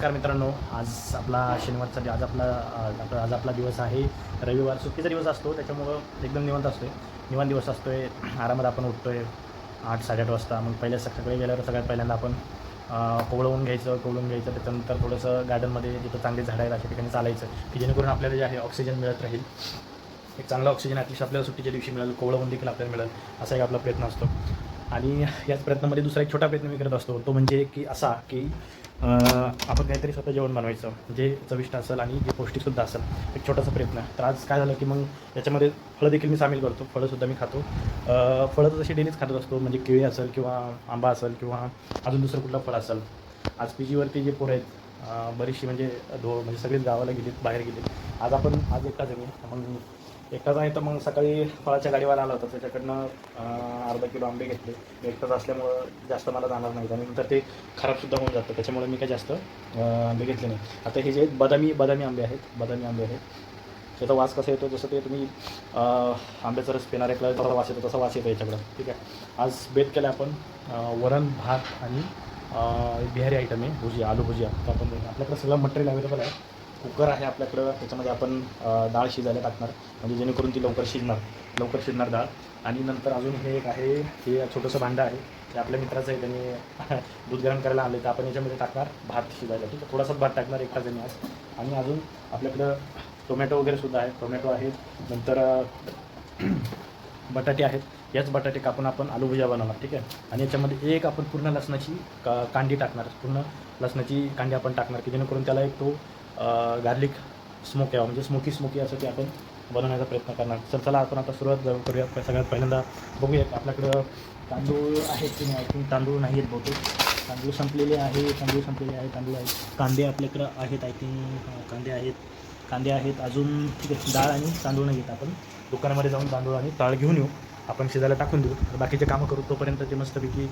नमस्कार मित्रांनो, आज आपला शनिवारचा आज आपला दिवस आहे रविवार. सुट्टीचा दिवस असतो, त्याच्यामुळं एकदम निवांत दिवस असतो आहे. आरामात आपण उठतो आहे 8-8:30 वाजता. मग पहिल्या सकाळी गेल्यावर सगळ्यात पहिल्यांदा आपण कोवळून घ्यायचं. त्याच्यानंतर थोडंसं गार्डनमध्ये जिथं चांगली झाडं आहेत अशा ठिकाणी चालायचं, की जेणेकरून आपल्याला जे आहे ऑक्सिजन मिळत राहील. एक चांगला ऑक्सिजन ॲटलिस्ट आपल्याला सुट्टीच्या दिवशी मिळेल, कोवळून देखील आपल्याला मिळेल, असा एक आपला प्रयत्न असतो. आणि याच प्रयत्नामध्ये दुसरा एक छोटा प्रयत्न मी करत असतो, तो म्हणजे की असा की आपण काहीतरी स्वतः जेवण बनवायचं जे चविष्ट असेल आणि जे पौष्टिकसुद्धा असेल. एक छोटासा प्रयत्न. तर आज काय झालं की मग याच्यामध्ये फळं देखील मी सामील करतो. फळंसुद्धा मी खातो. फळं तर तशी डेलीच खात असतो, म्हणजे केळी असेल किंवा आंबा असेल किंवा अजून दुसरं कुठलं फळ असेल. आज PGवरती जे पोरं आहेत बरीचशी म्हणजे सगळीच गावाला गेलीत, बाहेर गेलीत. आज एकटाच आहे मी. मग एकटाच आहे तर मग सकाळी फळाच्या गाडीवाला आला होता, त्याच्याकडनं अर्धा किलो आंबे घेतले. एकटाच असल्यामुळं जास्त मला जाणार नाही आणि नंतर ते खराबसुद्धा होऊन जातं, त्याच्यामुळे मी काही जास्त आंबे घेतले नाही. आता हे जे आहेत बदामी आंबे आहेत. त्याचा वास कसा येतो, जसं ते तुम्ही आंब्याचा रस पिणाऱ्याला तसा वास येतो, तसा वास येतो याच्याकडं. ठीक आहे. आज बेत केला आपण वरण भात आणि बिहारी आयटम आहे भुजिया, आलू भुजिया. तर आपण आपल्याकडं सगळं मटेरियल अवेलेबल आहे. कुकर आहे आपल्याकडं, त्याच्यामध्ये आपण डाळ शिजायला टाकणार, म्हणजे जेणेकरून ती लवकर शिजणार डाळ. आणि नंतर अजून हे एक आहे, हे छोटंसं भांडं आहे, ते आपल्या मित्राचं आहे, त्यांनी दूध गरम करायला आणले. तर आपण याच्यामध्ये टाकणार भात शिजायला. ठीक आहे. थोडासाच भात टाकणार एक जणी आज. आणि अजून आपल्याकडं टोमॅटो वगैरेसुद्धा आहे. टोमॅटो आहे, नंतर बटाटे आहेत. याच बटाटे कापून आपण आलू भुजिया बनवणार. ठीक आहे. आणि याच्यामध्ये एक आपण पूर्ण लसणाची कांडी टाकणार, पूर्ण लसणाची कांडी आपण टाकणार, की जेणेकरून त्याला एक तो गार्लिक स्मोक यावं, म्हणजे स्मोकी असं ते आपण बनवण्याचा प्रयत्न करणार. चला आपण आता सुरुवात करूयात. सगळ्यात पहिल्यांदा बघूयात आपल्याकडं तांदूळ आहेत की नाही. आय थिंक तांदूळ नाही आहेत बहुतेक. तांदूळ संपलेले आहेत. तांदूळ आहेत. कांदे आपल्याकडं आहेत. आय थिंक कांदे आहेत अजून. ठीक आहे. डाळ आणि तांदूळ नाही घेत. आपण दुकानामध्ये जाऊन तांदूळ आणि डाळ घेऊन येऊ, आपण शिजायला टाकून देऊ. तर बाकीचे कामं करू, तोपर्यंत ते मस्तपैकी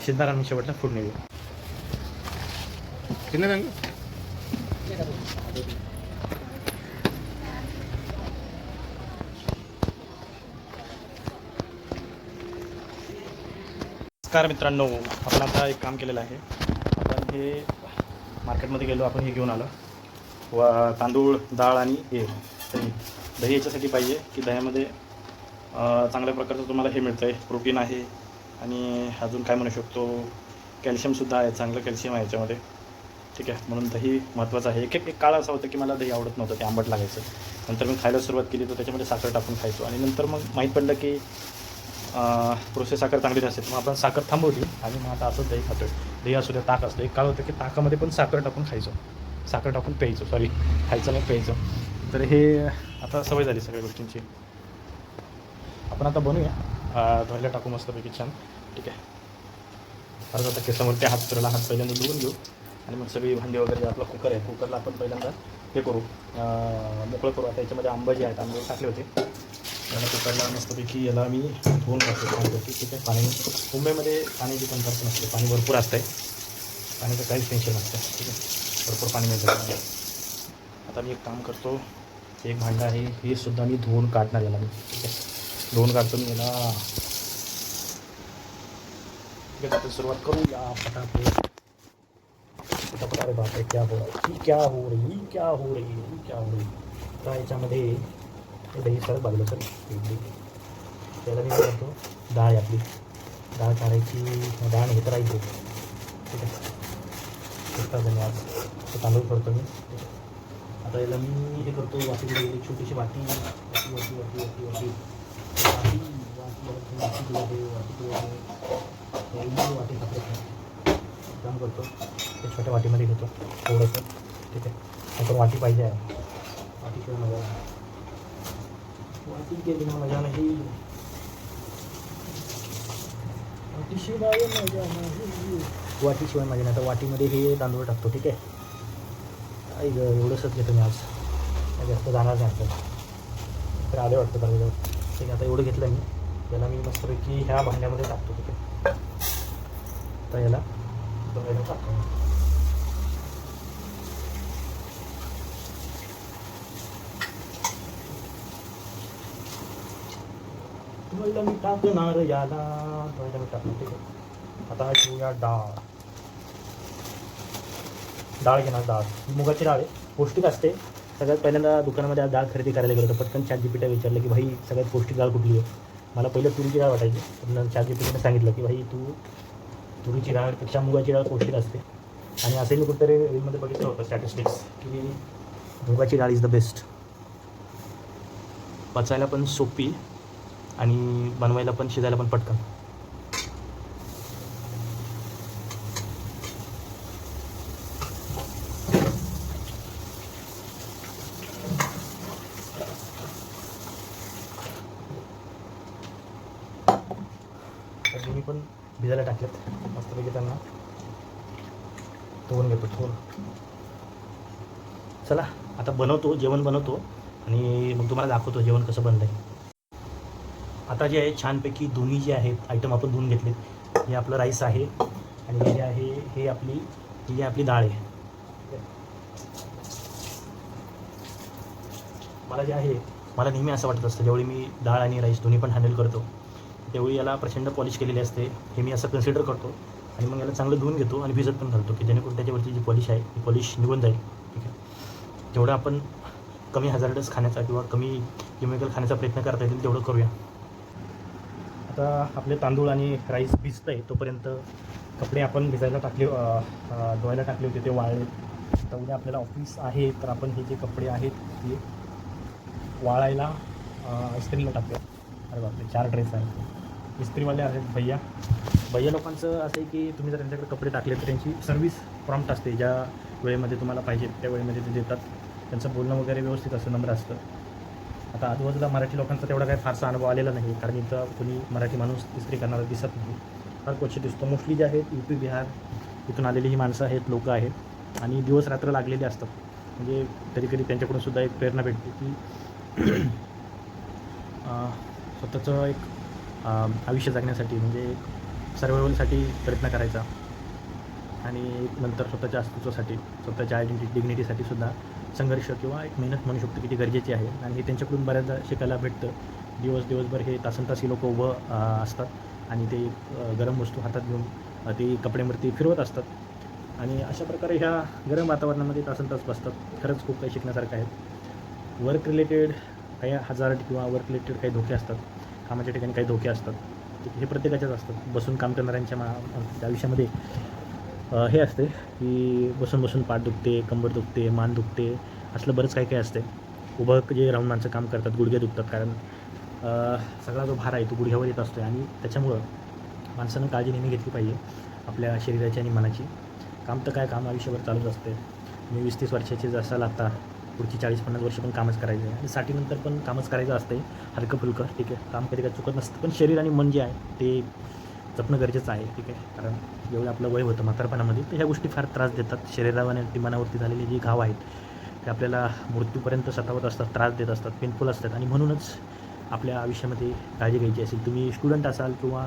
शिजणार आणि शेवटला फोडणी देऊ. नमस्कार मित्रांनो, आपण आता एक काम केलेलं आहे. आपण हे मार्केटमध्ये गेलो, आपण हे घेऊन आलो तांदूळ, डाळ आणि हे दही याच्यासाठी पाहिजे की दह्यामध्ये चांगल्या प्रकारचं तुम्हाला हे मिळतं आहे, प्रोटीन आहे आणि अजून काय म्हणू शकतो, कॅल्शियमसुद्धा आहे, चांगलं कॅल्शियम आहे याच्यामध्ये. ठीक आहे. म्हणून दही महत्त्वाचं आहे. एक काळ असा होता की मला दही आवडत नव्हतं, ते आंबट लागायचं. नंतर मी खायला सुरुवात केली तर त्याच्यामध्ये साखर टाकून खायचो आणि नंतर मग माहीत पडलं की प्रोसेस साखर चांगली नसते. मग आपण साखर थांबवली आणि मग आता असं दही खातो आहे. दही असू द्या, ताक असतं. एक काळ होतं की ताकामध्ये पण साखर टाकून प्यायचो. खायचं नाही, प्यायचं. तर हे आता सवय झाली सगळ्या गोष्टींची. आपण आता बनवूया. धुवायला टाकू मस्तपैकी छान. ठीक आहे. परत आता केसावरती हात पहिल्यांदा धुवून घेऊ आणि मग सगळी भांडी वगैरे. आपला कुकर आहे, कुकरला आपण पहिल्यांदा हे करू, मोकळं करू. आता याच्यामध्ये आंबे टाकले होते, त्याला कुकरला मस्तपैकी याला मी धुवून टाकतो. ठीक आहे. मुंबईमध्ये पाण्याची कमतरता नसते, पाणी भरपूर असतं आहे, पाण्याचं काहीच टेन्शन नसतं. ठीक आहे. भरपूर पाणी मिळतं. आता मी एक काम करतो, एक भांडं आहे, हे सुद्धा मी धुवून काढणार याला मी. ठीक आहे. धुवून काढतो मी याला. ठीक आहे. आता सुरुवात करूया फटाफट. अरे बापरे, क्या हो रही. आता याच्यामध्ये दही सरळ बाजूला सर. त्याला मी काय करतो, डाळ काढायची, डाळ हे करायचं. ठीक आहे. धन्यवाद. तांदूळ करतो मी. आता याला मी हे करतो, वाटीकडे गेली छोटीशी वाटी काम करतो. ते छोट्या वाटीमध्ये घेतो थोडंसं. ठीक आहे. आपण वाटी पाहिजे आहे, वाटीशिवाय मजा नाही. वाटी केली ना मजा नाही. तर वाटीमध्ये हे तांदूळ टाकतो. ठीक आहे. एवढंसंच घेतो मी आज, जास्त जाणार नाही आपल्याला, तर आले वाटतं बरोबर. ठीक आहे. आता एवढं घेतलं मी, याला मी मस्तपैकी ह्या भांड्यामध्ये टाकतो. ठीक आहे. तर याला बघायला टाकतो. धुवायला मी टाकणार याला, धुवायला मी टाकणार. ठीक आहे. आता घेऊया डाळ. डाळ घेणार. डाळ ही मुगाची डाळ आहे, पौष्टिक असते. सगळ्यात पहिल्यांदा दुकानामध्ये आज डाळ खरेदी करायला गेलो होतो. पटकन ChatGPT विचारलं की भाई सगळ्यात पौष्टिक डाळ कुठली आहे. मला पहिलं तुरीची डाळ वाटायची, पण ChatGPTने सांगितलं की भाई तू तुरीची डाळपेक्षा मुगाची डाळ पौष्टिक असते. आणि असे मी कुठेतरी रीलमध्ये बघितलं होतं स्टॅटिस्टिक्स की मुगाची डाळ इज द बेस्ट. पचायला पण सोपी आणि बनवायला पण, शिजायला पण पटकन. तर मी पण भिजायला टाकलेत मस्तपैकी, त्यांना धुवून घेतो. चला आता बनवतो, जेवण बनवतो आणि मग तुम्हाला दाखवतो जेवण कसं बनलं आहे. आता जे आहे छानपैकी दोन्ही जे आहेत आयटम आपण धुवून घेतलेत. हे आपलं राईस आहे आणि हे जे आहे ही आपली डाळ आहे. मला नेहमी असं वाटत असतं जेवढी मी डाळ आणि राईस दोन्ही पण हँडल करतो तेवढी याला प्रचंड पॉलिश केलेली असते, हे मी असं कन्सिडर करतो. आणि मग याला चांगलं धुवून घेतो आणि भिजत पण घालतो की जेणेकरून त्याच्यावरची जी पॉलिश आहे ती पॉलिश निघून जाईल. ठीक आहे, जेवढं आपण कमी हजार्डस खाण्याचा किंवा कमी केमिकल खाण्याचा प्रयत्न करता येईल तेवढं करूया. आता आपले तांदूळ आणि राईस भिजतं आहे तोपर्यंत कपडे आपण भिजायला धुवायला टाकले होते ते वाळले. तर उद्या आपल्याला ऑफिस आहे, तर आपण हे जे कपडे आहेत ते वाळायला इस्त्रीला टाकूया. अरे बापरे, 4 ड्रेस आहेत. इस्त्रीवाले आहेत भैया लोकांचं असं आहे की तुम्ही जर त्यांच्याकडे कपडे टाकले तर त्यांची सर्व्हिस प्रॉम्प्ट असते. ज्या वेळेमध्ये तुम्हाला पाहिजे त्या वेळेमध्ये ते देतात. त्यांचं बोलणं वगैरे व्यवस्थित असतं, नम्र असतं. आता आजूबाजूला मराठी लोकांचा तेवढा काही फारसा अनुभव आलेला नाही, कारण इथं कोणी मराठी माणूस इस्त्री करणारा दिसत नाही, फार क्वचित दिसतो. मोस्टली जे आहेत UP बिहार इथून आलेली ही माणसं आहेत, लोकं आहेत आणि दिवस रात्र लागलेले असतात. म्हणजे कधी त्यांच्याकडून सुद्धा एक प्रेरणा भेटते की स्वतःचं एक आयुष्य जगण्यासाठी, म्हणजे एक सर्व्हायवलसाठी प्रयत्न करायचा आणि नंतर स्वतःच्या अस्तित्वासाठी, स्वतःच्या डिग्निटीसाठी सुद्धा संघर्ष किंवा एक मेहनत म्हणू शकतो की ती गरजेची आहे. आणि हे त्यांच्याकडून बऱ्याचदा शिकायला भेटतं. दिवसभर हे तासनतास ही लोकं उभं असतात आणि ते गरम वस्तू हातात घेऊन ते कपड्यांवरती फिरवत असतात आणि अशा प्रकारे ह्या गरम वातावरणामध्ये तासनतास बसतात. खरंच खूप काही शिकण्यासारखं आहे. वर्क रिलेटेड काही हजार्ड किंवा वर्क रिलेटेड काही धोके असतात, कामाच्या ठिकाणी काही धोके असतात, हे प्रत्येकाच्याच असतात. बसून काम करणाऱ्यांच्या आयुष्यामध्ये हे असते की बसून पाठ दुखते, कंबर दुखते, मान दुखते, असलं बरंच काही असते. उभं जे राहून माणसं काम करतात गुडघे दुखतात, कारण सगळा जो भार आहे तो गुडघ्यावर येत असतो आणि त्याच्यामुळं माणसानं काळजी नेहमी घेतली पाहिजे आपल्या शरीराची आणि मनाची. काम तर काय, काम आयुष्यभर चालूच असते. मी 20-30 वर्षाचे असाल आता, पुढची 40-50 वर्ष पण कामच करायचं आहे आणि 60नंतर पण कामच करायचं असते, हलकं फुलकं. ठीक आहे, काम कधी चुकत नसतं, पण शरीर आणि मन जे आहे ते जपणं गरजेचं आहे. ठीक आहे, कारण जेवढं आपलं वय होतं म्हातारपणामध्ये तर ह्या गोष्टी फार त्रास देतात. शरीरावर आणि मनावरती झालेले जे घाव आहेत ते आपल्याला मृत्यूपर्यंत सतावत असतात, त्रास देत असतात, पेनफुल असतात. आणि म्हणूनच आपल्या आयुष्यामध्ये काळजी घ्यायची असेल, तुम्ही स्टुडंट असाल किंवा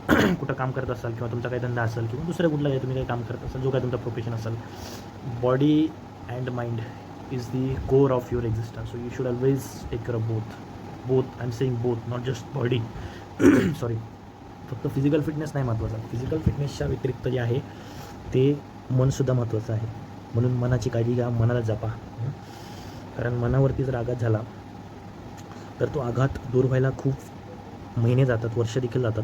कुठं काम करत असाल किंवा तुमचा काही धंदा असेल किंवा दुसऱ्या कुठला काही तुम्ही काही काम करत असाल, जो काही तुमचा प्रोफेशन असेल, body and mind is the core of your existence, so you should always take care of both. I'm saying both, not just body. Sorry, फक्त फिजिकल फिटनेस नाही महत्त्वाचा, फिजिकल फिटनेसच्या व्यतिरिक्त जे आहे ते मनसुद्धा महत्त्वाचं आहे. म्हणून मनाची काळजी घ्या, मनाला जपा. कारण मनावरती जर आघात झाला तर तो आघात दूर व्हायला खूप महिने जातात, वर्ष देखील जातात.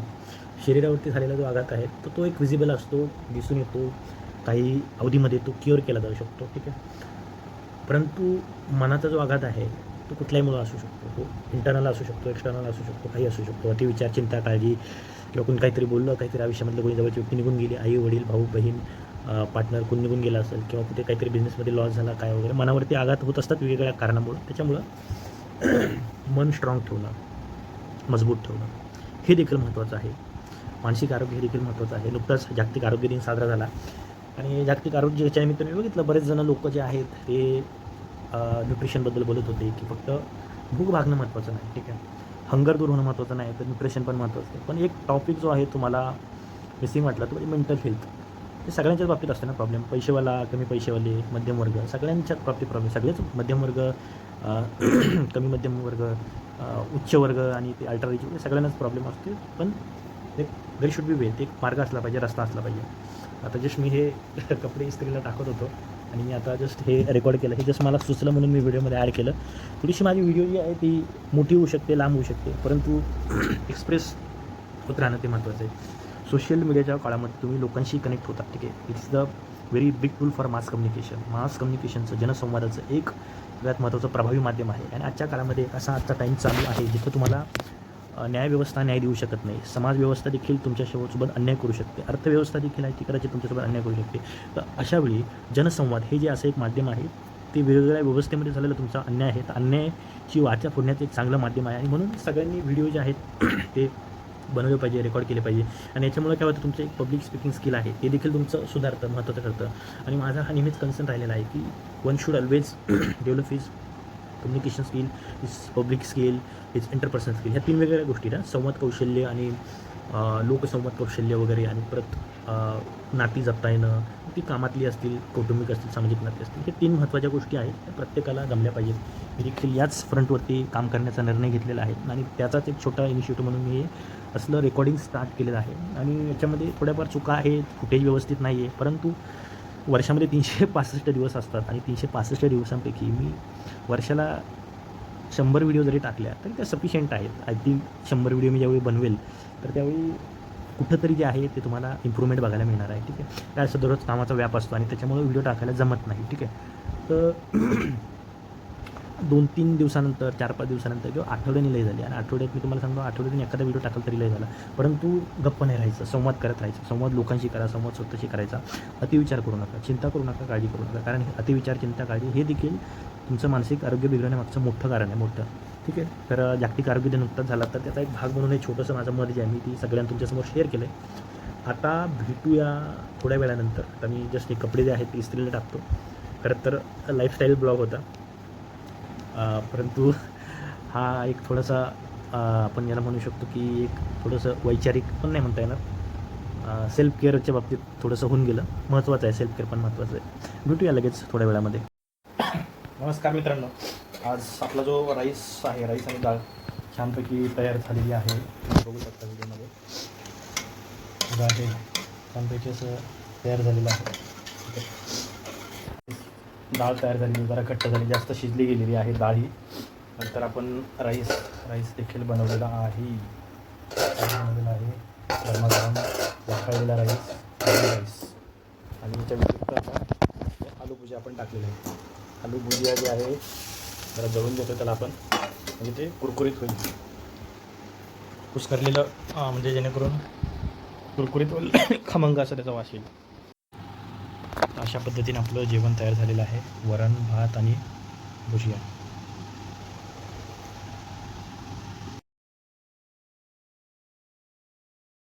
शरीरावरती झालेला जो आघात आहे तो एक विजिबल असतो, दिसून येतो, काही अवधीमध्ये तो क्युअर केला जाऊ शकतो. ठीक आहे, परंतु मनाचा जो आघात आहे तो कुठल्याही मुळे असू शकतो. तो इंटरनल असू शकतो, एक्सटर्नल असू शकतो, काही असू शकतो. अति विचार, चिंता, काळजी किंवा कोणी काहीतरी बोललं, काहीतरी आयुष्यामधलं कोणी जवळची व्यक्ती निघून गेली, आई वडील, भाऊ बहीण, पार्टनर कोणी निघून गेला असेल किंवा कुठे काहीतरी बिझनेसमध्ये लॉस झाला काय वगैरे, मनावरती आघात होत असतात वेगवेगळ्या कारणामुळं. त्याच्यामुळं मन स्ट्रॉंग ठेवणं, मजबूत ठेवणं हे देखील महत्त्वाचं आहे. मानसिक आरोग्य हे देखील महत्त्वाचं आहे. नुकताच जागतिक आरोग्य दिन साजरा झाला आणि जागतिक आरोग्याच्या निमित्ताने बघितलं बरेच जण लोक जे आहेत ते न्यूट्रिशनबद्दल बोलत होते की फक्त भूक भागणं महत्त्वाचं नाही. ठीक आहे, हंगर दूर होणं महत्त्वाचं नाही, तर न्यूट्रिशन पण महत्त्वाचं आहे. पण एक टॉपिक जो आहे तुम्हाला मिसिंग वाटला तो म्हणजे मेंटल हेल्थ. हे सगळ्यांच्याच बाबतीत असते ना प्रॉब्लेम. पैसेवाला, कमी पैसेवाले, मध्यमवर्ग, सगळ्यांच्याच बाबतीत प्रॉब्लेम. सगळेच मध्यमवर्ग, कमी मध्यमवर्ग, उच्च वर्ग आणि ते अल्ट्रा रिच, सगळ्यांनाच प्रॉब्लेम असते. पण एक देर शुड बी वे, एक मार्ग असला पाहिजे, रस्ता असला पाहिजे. आता जस्ट मी हे कपडे इस्त्रीला टाकत होतो आणि मी आता जस्ट हे रेकॉर्ड केलं. हे जस्ट मला सुचलं म्हणून मी व्हिडिओमध्ये ॲड केलं. थोडीशी माझी व्हिडिओ जी आहे ती मोठी होऊ शकते, लांब होऊ शकते, परंतु एक्सप्रेस होत राहणं ते महत्त्वाचं आहे. सोशल मीडियाच्या काळामध्ये तुम्ही लोकांशी कनेक्ट होतात, ठीक आहे. It's the very big tool for mass communication. Mass कम्युनिकेशनचं, जनसंवादाचं एक सगळ्यात महत्त्वाचं प्रभावी माध्यम आहे. आणि आजच्या काळामध्ये असा आजचा टाईम चालू आहे जिथं तुम्हाला न्यायव्यवस्था न्याय देऊ शकत नाही. समाजव्यवस्था देखील तुमच्यासोबत अन्याय करू शकते. अर्थव्यवस्था देखील आहे ती कदाचित तुमच्यासोबत अन्याय करू शकते. तर अशावेळी जनसंवाद हे जे असं एक माध्यम आहे, ते वेगवेगळ्या व्यवस्थेमध्ये झालेला तुमचा अन्याय आहे, तर अन्यायाची वाचा फोडण्याचं एक चांगलं माध्यम आहे. आणि म्हणून सगळ्यांनी व्हिडिओ जे आहेत ते बनवले पाहिजे, रेकॉर्ड केले पाहिजे. आणि याच्यामुळे काय होतं, तुमचं एक पब्लिक स्पीकिंग स्किल आहे ते देखील तुमचं सुधारतं, महत्त्वाचं ठरतं. आणि माझा हा नेहमीच कन्सर्न राहिलेला आहे की one should always develop his communication skill, is public skill, is interpersonal skill. ह्या 3 वेगवेगळ्या गोष्टी ना, संवाद कौशल्य आणि लोकसंवाद कौशल्य वगैरे, आणि परत नाती जपता येणं, ती कामातली असतील, कौटुंबिक असतील, सामाजिक नाती असतील, हे 3 महत्त्वाच्या गोष्टी आहेत, त्या प्रत्येकाला जमल्या पाहिजेत. मी देखील याच फ्रंटवरती काम करण्याचा निर्णय घेतलेला आहे आणि त्याचाच एक छोटा इनिशिएटिव्ह म्हणून मी असलं रेकॉर्डिंग स्टार्ट केलेलं आहे. आणि याच्यामध्ये थोड्याफार चुका आहेत, फुटेज व्यवस्थित नाही आहे, परंतु वर्षामध्ये 365 दिवस असतात आणि 365 दिवसांपैकी मी वर्षाला 100 व्हिडिओ जरी टाकल्या तरी त्या सफिशियंट आहेत. आय थिंक 100 व्हिडिओ मी ज्यावेळी बनवेल तर त्यावेळी कुठंतरी जे आहे ते तुम्हाला इम्प्रूव्हमेंट बघायला मिळणार आहे, ठीक आहे. काय असं दररोज कामाचा व्याप असतो आणि त्याच्यामुळे व्हिडिओ टाकायला जमत नाही, ठीक आहे. तर 2-3 दिवसानंतर, 4-5 दिवसानंतर किंवा आठवड्याने लय झाली, आणि आठवड्यात मी तुम्हाला सांगतो आठवड्यातून एखादा व्हिडिओ टाकला तरी लय झाला, परंतु गप्प नाही राहायचं, संवाद करत राहायचं. संवाद लोकांशी करा, संवाद स्वतःशी करायचा. अतिविचार करू नका, चिंता करू नका, काळजी करू नका, कारण अतिविचार, चिंता, काळजी हे देखील तुमचं मानसिक आरोग्य बिघडण्यामागचं मोठं कारण आहे, मोठं, ठीक आहे. तर जागतिक आरोग्य दिन नुकताच झाला, तर त्याचा एक भाग म्हणून एक छोटंसं माझं मत जे आहे मी ती सगळ्यांना तुमच्यासमोर शेअर केलं आहे. आता भेटूया थोड्या वेळानंतर. आता मी जस्ट हे कपडे जे आहेत ते इस्त्रीला टाकतो. खरं तर लाईफस्टाईल ब्लॉग होता, परंतु हा एक थोडासा आपण याला म्हणू शकतो की एक थोडंसं वैचारिक पण नाही म्हणता येणार, सेल्फ केअरच्या बाबतीत थोडंसं होऊन गेलं. महत्त्वाचं आहे, सेल्फ केअर पण महत्त्वाचं आहे. भेटूया लगेच थोड्या वेळामध्ये. नमस्कार मित्रांनो, आज आपला जो राईस आहे, राईस आणि डाळ छानपैकी तयार झालेली आहे, तुम्ही बघू शकता व्हिडिओमध्ये. आहे छानपैकी असं तयार झालेलं आहे, ठीक आहे. डाळ तयार झालेली, जरा घट्ट झाली, जास्त शिजली गेलेली आहे डाळ ही. नंतर आपण राईस देखील बनवलेला आहे, गरमागरम वाफळलेला राईस. आणि याच्या व्यतिरिक्त आता आलू भुजिया आपण टाकलेलं आहे. आलू भुजिया जे आहे जरा जळून देतो त्याला आपण, म्हणजे ते कुरकुरीत होईल, कुस्करलेलं, म्हणजे जेणेकरून कुरकुरीत होईल, खमंग असं त्याचा वास येईल. अशा पद्धतीने आपलं जेवण तयार झालेलं आहे, वरण, भात आणि भुजिया.